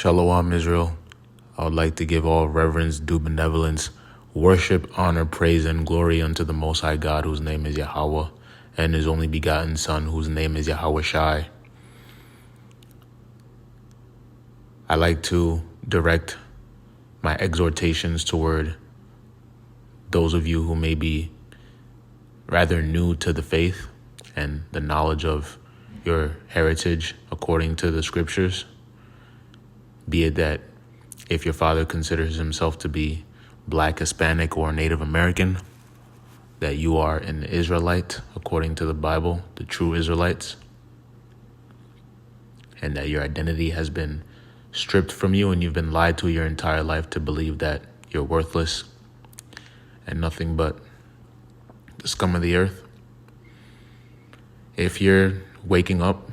Shalom, Israel. I would like to give all reverence, due benevolence, worship, honor, praise, and glory unto the Most High God, whose name is Yahweh, and his only begotten Son, whose name is Yahweh Shai. I like to direct my exhortations toward those of you who may be rather new to the faith and the knowledge of your heritage according to the scriptures. Be it that if your father considers himself to be Black, Hispanic, or Native American, that you are an Israelite according to the Bible, the true Israelites, and that your identity has been stripped from you and you've been lied to your entire life to believe that you're worthless and nothing but the scum of the earth. If you're waking up,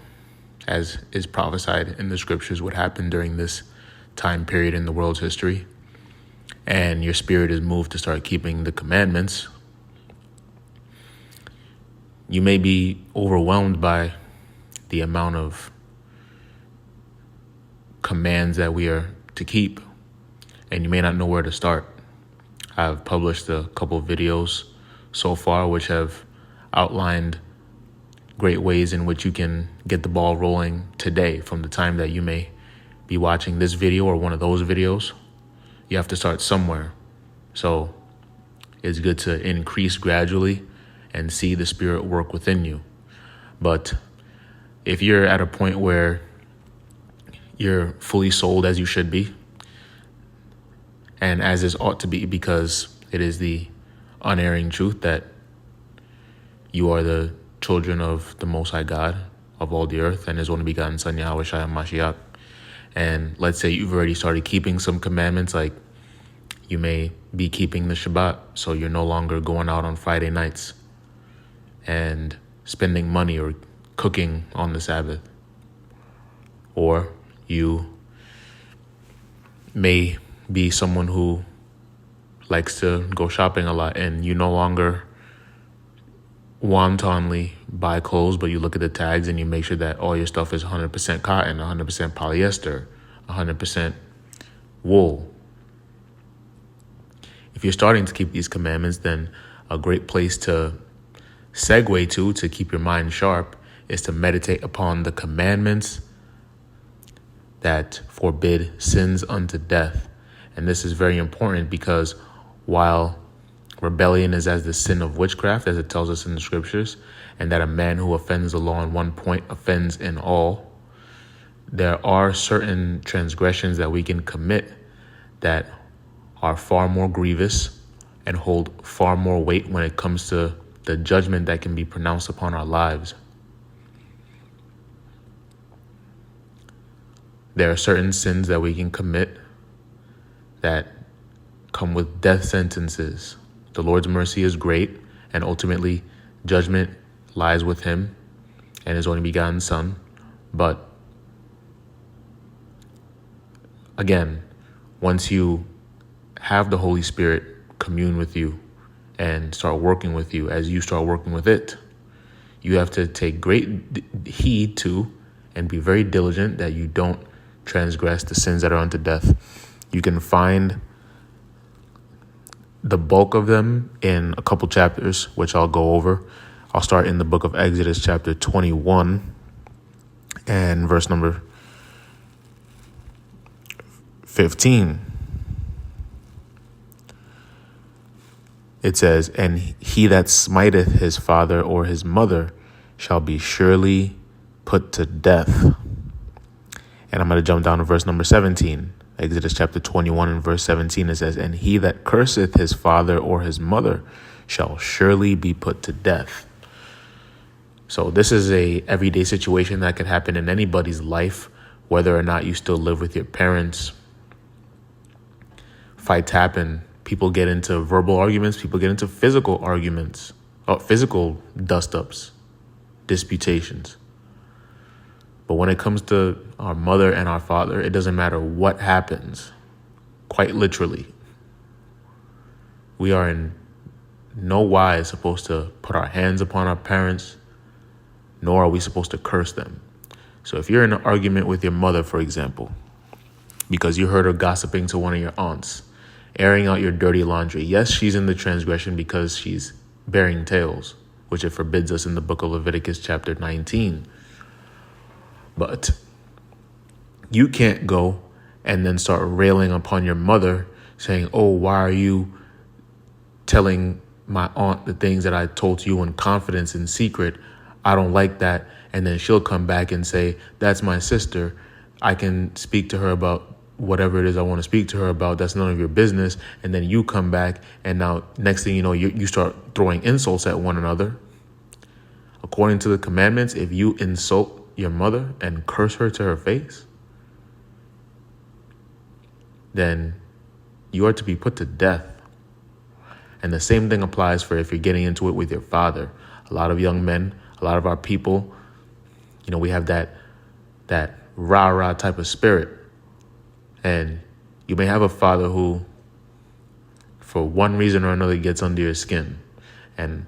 as is prophesied in the scriptures, what happened during this time period in the world's history, and your spirit is moved to start keeping the commandments, you may be overwhelmed by the amount of commands that we are to keep, and you may not know where to start. I've published a couple videos so far which have outlined great ways in which you can get the ball rolling today from the time that you may be watching this video or one of those videos. You have to start somewhere. So it's good to increase gradually and see the Spirit work within you. But if you're at a point where you're fully sold as you should be, and as is ought to be, because it is the unerring truth that you are the children of the Most High God of all the earth and his only begotten Son, Yahweh Shai Mashiach. And let's say you've already started keeping some commandments, like you may be keeping the Shabbat, so you're no longer going out on Friday nights and spending money or cooking on the Sabbath. Or you may be someone who likes to go shopping a lot and you no longer wantonly buy clothes, but you look at the tags and you make sure that all your stuff is 100% cotton, 100% polyester, 100% wool. If you're starting to keep these commandments, then a great place to segue to keep your mind sharp is to meditate upon the commandments that forbid sins unto death. And this is very important because while rebellion is as the sin of witchcraft, as it tells us in the scriptures, and that a man who offends the law in one point offends in all, there are certain transgressions that we can commit that are far more grievous and hold far more weight when it comes to the judgment that can be pronounced upon our lives. There are certain sins that we can commit that come with death sentences. The Lord's mercy is great, and ultimately judgment lies with him and his only begotten Son. But again, once you have the Holy Spirit commune with you and start working with you as you start working with it, you have to take great heed to and be very diligent that you don't transgress the sins that are unto death. You can find the bulk of them in a couple chapters, which I'll go over. I'll start in the book of Exodus, chapter 21, and verse number 15. It says, "And he that smiteth his father or his mother shall be surely put to death." And I'm going to jump down to verse number 17. Exodus chapter 21 and verse 17, it says, "And he that curseth his father or his mother shall surely be put to death." So this is a everyday situation that could happen in anybody's life, whether or not you still live with your parents. Fights happen. People get into verbal arguments. People get into physical arguments, physical dust-ups, disputations. But when it comes to our mother and our father, it doesn't matter what happens, quite literally. We are in no wise supposed to put our hands upon our parents, nor are we supposed to curse them. So if you're in an argument with your mother, for example, because you heard her gossiping to one of your aunts, airing out your dirty laundry. Yes, she's in the transgression because she's bearing tales, which it forbids us in the book of Leviticus chapter 19. But you can't go and then start railing upon your mother saying, oh, why are you telling my aunt the things that I told you in confidence, in secret? I don't like that. And then she'll come back and say, that's my sister. I can speak to her about whatever it is I want to speak to her about. That's none of your business. And then you come back, and now next thing you know, you start throwing insults at one another. According to the commandments, if you insult your mother and curse her to her face, then you are to be put to death. And the same thing applies for if you're getting into it with your father. A lot of young men, a lot of our people, we have that rah-rah type of spirit. And you may have a father who, for one reason or another, gets under your skin. And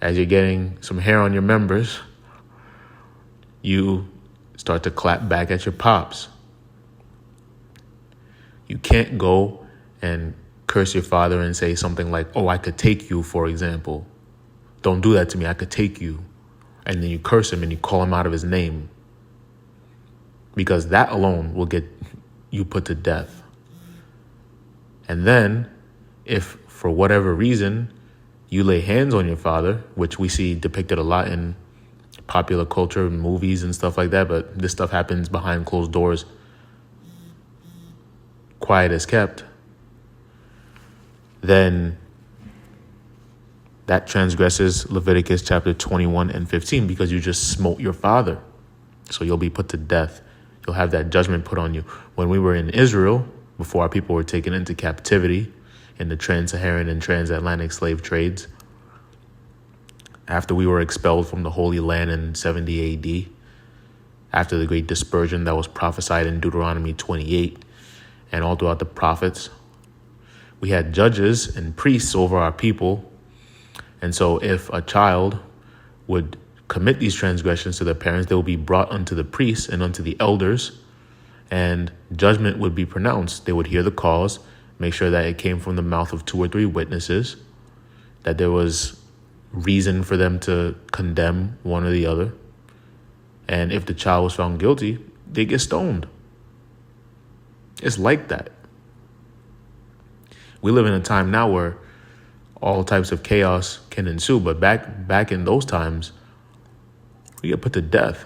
as you're getting some hair on your members, you start to clap back at your pops. You can't go and curse your father and say something like, oh, I could take you, for example. Don't do that to me. I could take you. And then you curse him and you call him out of his name. Because that alone will get you put to death. And then, if for whatever reason you lay hands on your father, which we see depicted a lot in popular culture, movies and stuff like that, but this stuff happens behind closed doors, quiet as kept, then that transgresses Leviticus chapter 21 and 15 because you just smote your father. So you'll be put to death. You'll have that judgment put on you. When we were in Israel, before our people were taken into captivity in the trans-Saharan and transatlantic slave trades, after we were expelled from the Holy Land in 70 AD, after the great dispersion that was prophesied in Deuteronomy 28 and all throughout the prophets, we had judges and priests over our people. And so if a child would commit these transgressions to their parents, they will be brought unto the priests and unto the elders, and judgment would be pronounced. They would hear the cause, make sure that it came from the mouth of 2 or 3 witnesses, that there was reason for them to condemn one or the other. And if the child was found guilty, they get stoned. It's like that. We live in a time now where all types of chaos can ensue, but back in those times, we get put to death.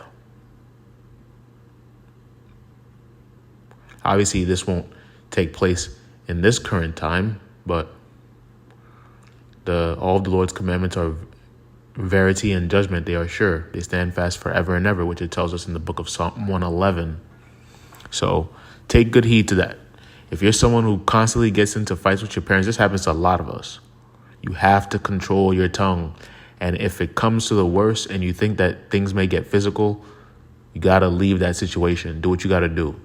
Obviously, this won't take place in this current time, but all of the Lord's commandments are verity and judgment. They are sure. They stand fast forever and ever, which it tells us in the book of Psalm 111. So take good heed to that. If you're someone who constantly gets into fights with your parents, this happens to a lot of us. You have to control your tongue. And if it comes to the worst and you think that things may get physical, you got to leave that situation. Do what you got to do.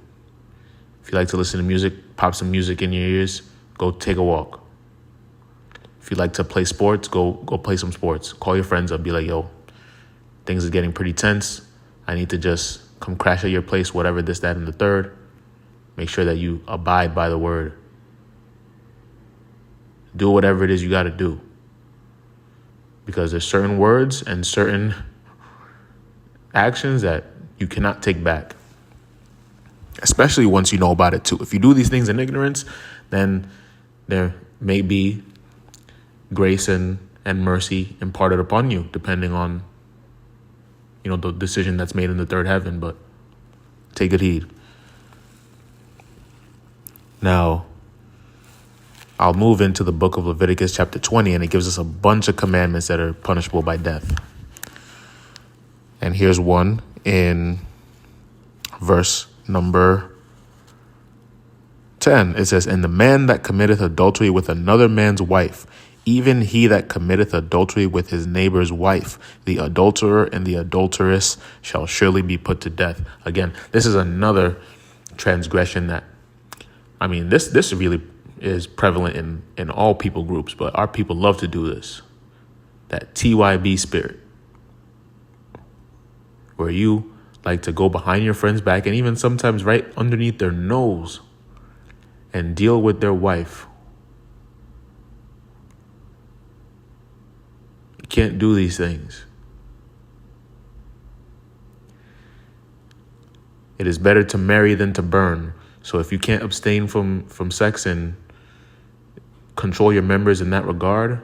If you like to listen to music, pop some music in your ears, go take a walk. If you like to play sports, go play some sports. Call your friends up. Be like, yo, things are getting pretty tense. I need to just come crash at your place, whatever, this, that, and the third. Make sure that you abide by the word. Do whatever it is you got to do. Because there's certain words and certain actions that you cannot take back. Especially once you know about it too. If you do these things in ignorance, then there may be grace and mercy imparted upon you, depending on, the decision that's made in the third heaven. But take good heed. Now, I'll move into the book of Leviticus chapter 20, and it gives us a bunch of commandments that are punishable by death. And here's one in verse number 10. It says, "And the man that committeth adultery with another man's wife, even he that committeth adultery with his neighbor's wife, the adulterer and the adulteress shall surely be put to death." Again, this is another transgression that, this really is prevalent in all people groups, but our people love to do this. That TYB spirit, where you like to go behind your friend's back and even sometimes right underneath their nose and deal with their wife. You can't do these things. It is better to marry than to burn. So if you can't abstain from sex and control your members in that regard,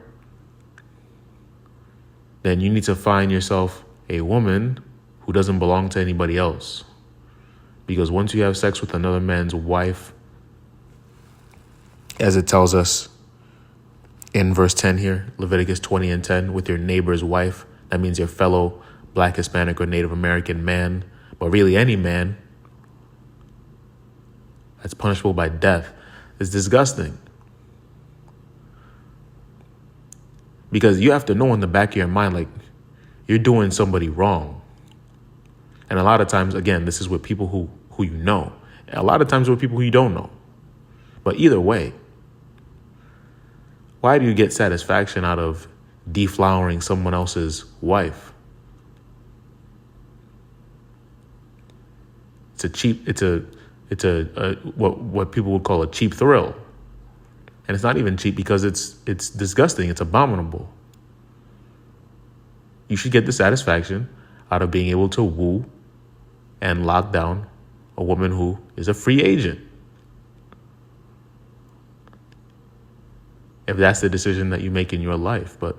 then you need to find yourself a woman who doesn't belong to anybody else. Because once you have sex with another man's wife, as it tells us in verse 10 here, Leviticus 20:10, with your neighbor's wife, that means your fellow Black, Hispanic, or Native American man, but really any man, that's punishable by death. It's disgusting. Because you have to know in the back of your mind, like, you're doing somebody wrong. And a lot of times, again, this is with people who you know. A lot of times with people who you don't know. But either way, why do you get satisfaction out of deflowering someone else's wife? It's a what people would call a cheap thrill. And it's not even cheap because it's disgusting. It's abominable. You should get the satisfaction out of being able to woo and lock down a woman who is a free agent. If that's the decision that you make in your life. But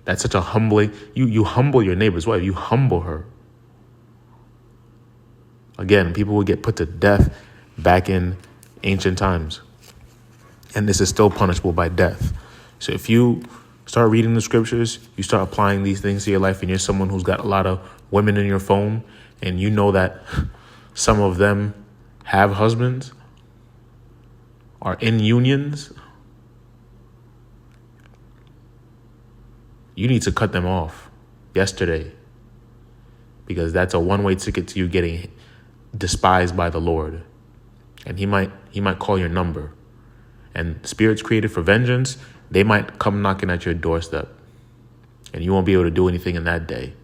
that's such a humbling, you humble your neighbor's wife, you humble her. Again, people would get put to death back in ancient times. And this is still punishable by death. So if you start reading the scriptures, you start applying these things to your life, and you're someone who's got a lot of women in your phone, and you know that some of them have husbands, are in unions, you need to cut them off yesterday, because that's a one-way ticket to you getting despised by the Lord. And he might call your number. And spirits created for vengeance, they might come knocking at your doorstep, and you won't be able to do anything in that day.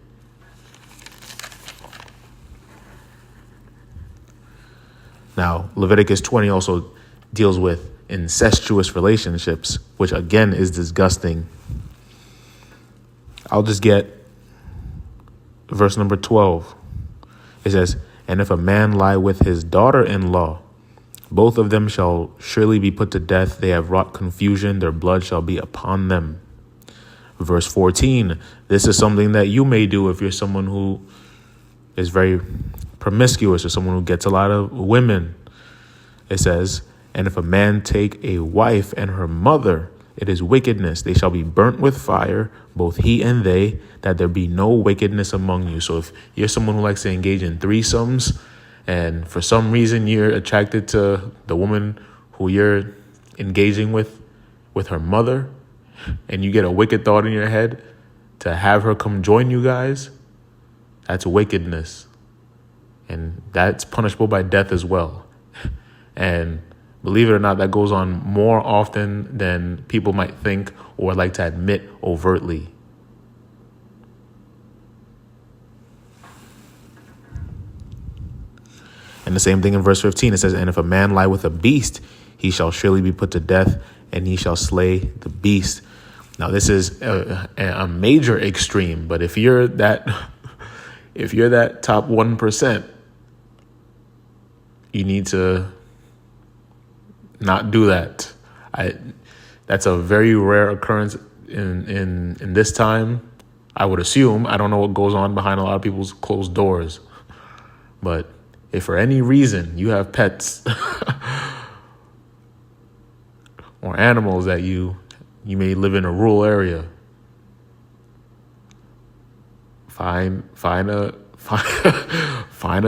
Now, Leviticus 20 also deals with incestuous relationships, which again is disgusting. I'll just get verse number 12. It says, "And if a man lie with his daughter-in-law, both of them shall surely be put to death. They have wrought confusion. Their blood shall be upon them." Verse 14. This is something that you may do if you're someone who is very promiscuous or someone who gets a lot of women. It says, "And if a man take a wife and her mother, it is wickedness. They shall be burnt with fire, both he and they, that there be no wickedness among you." So if you're someone who likes to engage in threesomes, and for some reason you're attracted to the woman who you're engaging with her mother, and you get a wicked thought in your head to have her come join you guys, that's wickedness. And that's punishable by death as well. And believe it or not, that goes on more often than people might think or like to admit overtly. And the same thing in verse 15, it says, "And if a man lie with a beast, he shall surely be put to death, and he shall slay the beast." Now, this is a major extreme, but if you're that top 1%, you need to not do that. That's a very rare occurrence in this time. I would assume. I don't know what goes on behind a lot of people's closed doors, but if for any reason you have pets or animals that you may live in a rural area, find a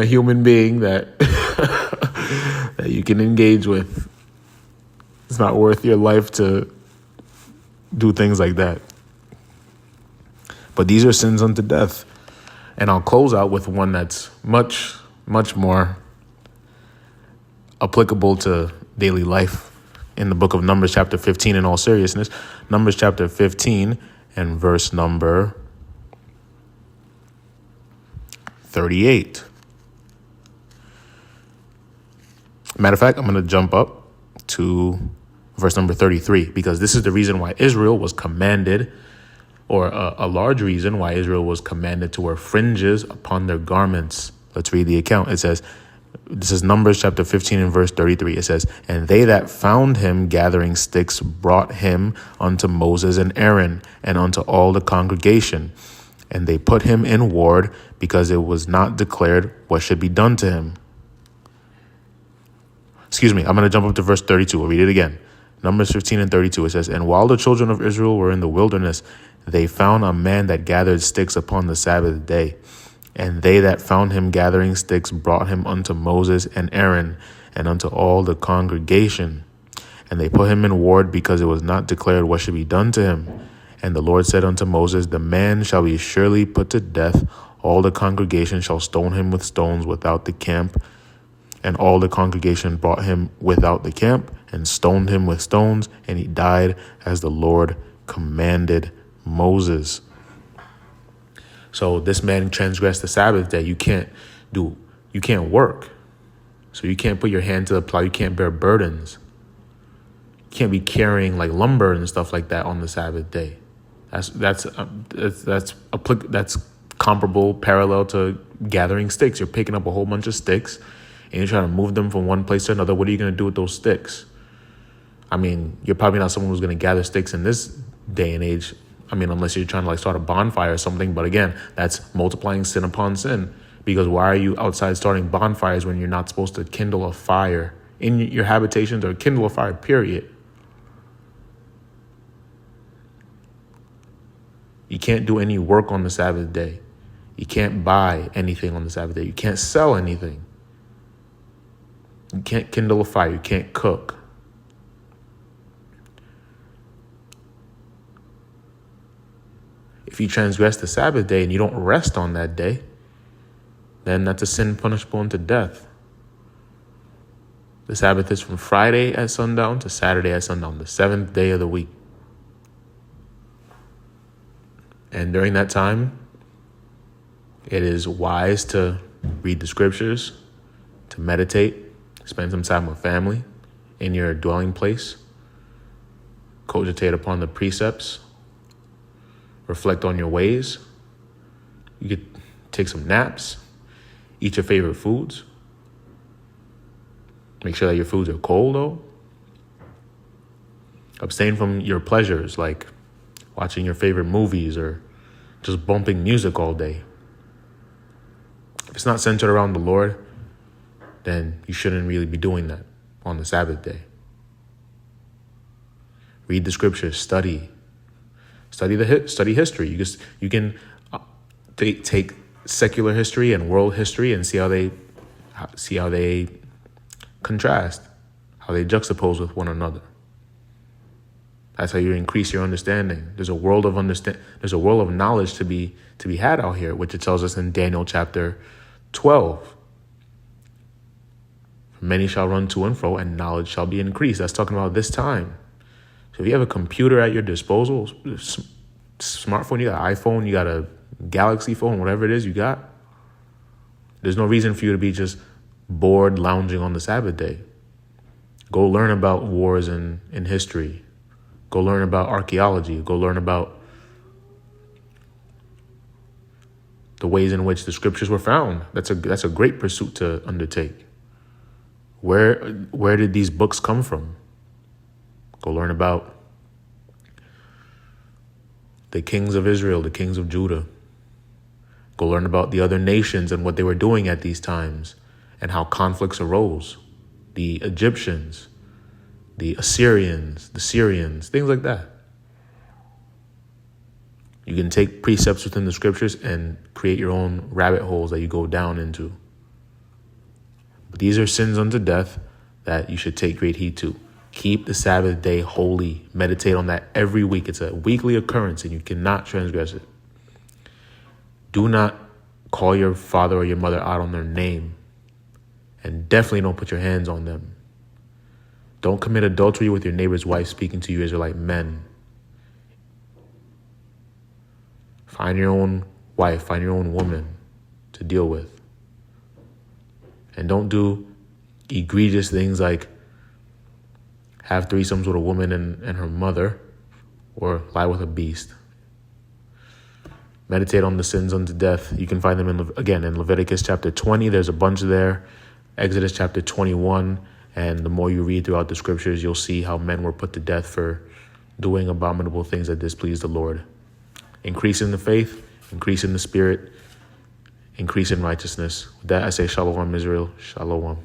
human being that that you can engage with. It's not worth your life to do things like that. But these are sins unto death. And I'll close out with one that's much, much more applicable to daily life in the book of Numbers chapter 15 in all seriousness. Numbers chapter 15 and verse number 38. Matter of fact, I'm going to jump up to verse number 33, because this is the reason why Israel was commanded, or a large reason why Israel was commanded to wear fringes upon their garments. Let's read the account. It says, this is Numbers chapter 15 and verse 33. It says, and they that found him gathering sticks brought him unto Moses and Aaron and unto all the congregation. And they put him in ward, because it was not declared what should be done to him. Excuse me, I'm going to jump up to verse 32. We'll read it again. Numbers 15 and 32. It says, and while the children of Israel were in the wilderness, they found a man that gathered sticks upon the Sabbath day. And they that found him gathering sticks brought him unto Moses and Aaron and unto all the congregation. And they put him in ward, because it was not declared what should be done to him. And the Lord said unto Moses, the man shall be surely put to death. All the congregation shall stone him with stones without the camp. And all the congregation brought him without the camp and stoned him with stones. And he died as the Lord commanded Moses. So this man transgressed the Sabbath day. You can't work. So you can't put your hand to the plow. You can't bear burdens. You can't be carrying like lumber and stuff like that on the Sabbath day. That's comparable, parallel to gathering sticks. You're picking up a whole bunch of sticks and you're trying to move them from one place to another. What are you going to do with those sticks? I mean, you're probably not someone who's going to gather sticks in this day and age. I mean, unless you're trying to like start a bonfire or something. But again, that's multiplying sin upon sin. Because why are you outside starting bonfires when you're not supposed to kindle a fire in your habitations, or kindle a fire, period? You can't do any work on the Sabbath day. You can't buy anything on the Sabbath day. You can't sell anything. You can't kindle a fire. You can't cook. If you transgress the Sabbath day and you don't rest on that day, then that's a sin punishable unto death. The Sabbath is from Friday at sundown to Saturday at sundown, the seventh day of the week. And during that time, it is wise to read the scriptures, to meditate, spend some time with family in your dwelling place, cogitate upon the precepts, reflect on your ways. You could take some naps, eat your favorite foods. Make sure that your foods are cold, though. Abstain from your pleasures, like watching your favorite movies or just bumping music all day. If it's not centered around the Lord, then you shouldn't really be doing that on the Sabbath day. Read the scriptures, study history. You can take secular history and world history and see how they contrast, how they juxtapose with one another. That's how you increase your understanding. There's a world of knowledge to be had out here, which it tells us in Daniel chapter 12. Many shall run to and fro, and knowledge shall be increased. That's talking about this time. So if you have a computer at your disposal, smartphone, you got an iPhone, you got a Galaxy phone, whatever it is you got, there's no reason for you to be just bored lounging on the Sabbath day. Go learn about wars in history. Go learn about archaeology. Go learn about the ways in which the scriptures were found. That's a great pursuit to undertake. Where did these books come from? Go learn about the kings of Israel, the kings of Judah. Go learn about the other nations and what they were doing at these times and how conflicts arose. The Egyptians, the Assyrians, the Syrians, things like that. You can take precepts within the scriptures and create your own rabbit holes that you go down into. But these are sins unto death that you should take great heed to. Keep the Sabbath day holy. Meditate on that every week. It's a weekly occurrence and you cannot transgress it. Do not call your father or your mother out on their name. And definitely don't put your hands on them. Don't commit adultery with your neighbor's wife speaking to you Israelite men. Find your own wife, find your own woman to deal with. And don't do egregious things like have threesomes with a woman and her mother, or lie with a beast. Meditate on the sins unto death. You can find them in Leviticus chapter 20. There's a bunch there. Exodus chapter 21. And the more you read throughout the scriptures, you'll see how men were put to death for doing abominable things that displeased the Lord. Increase in the faith, increase in the spirit, increase in righteousness. With that, I say shalom, Israel. Shalom.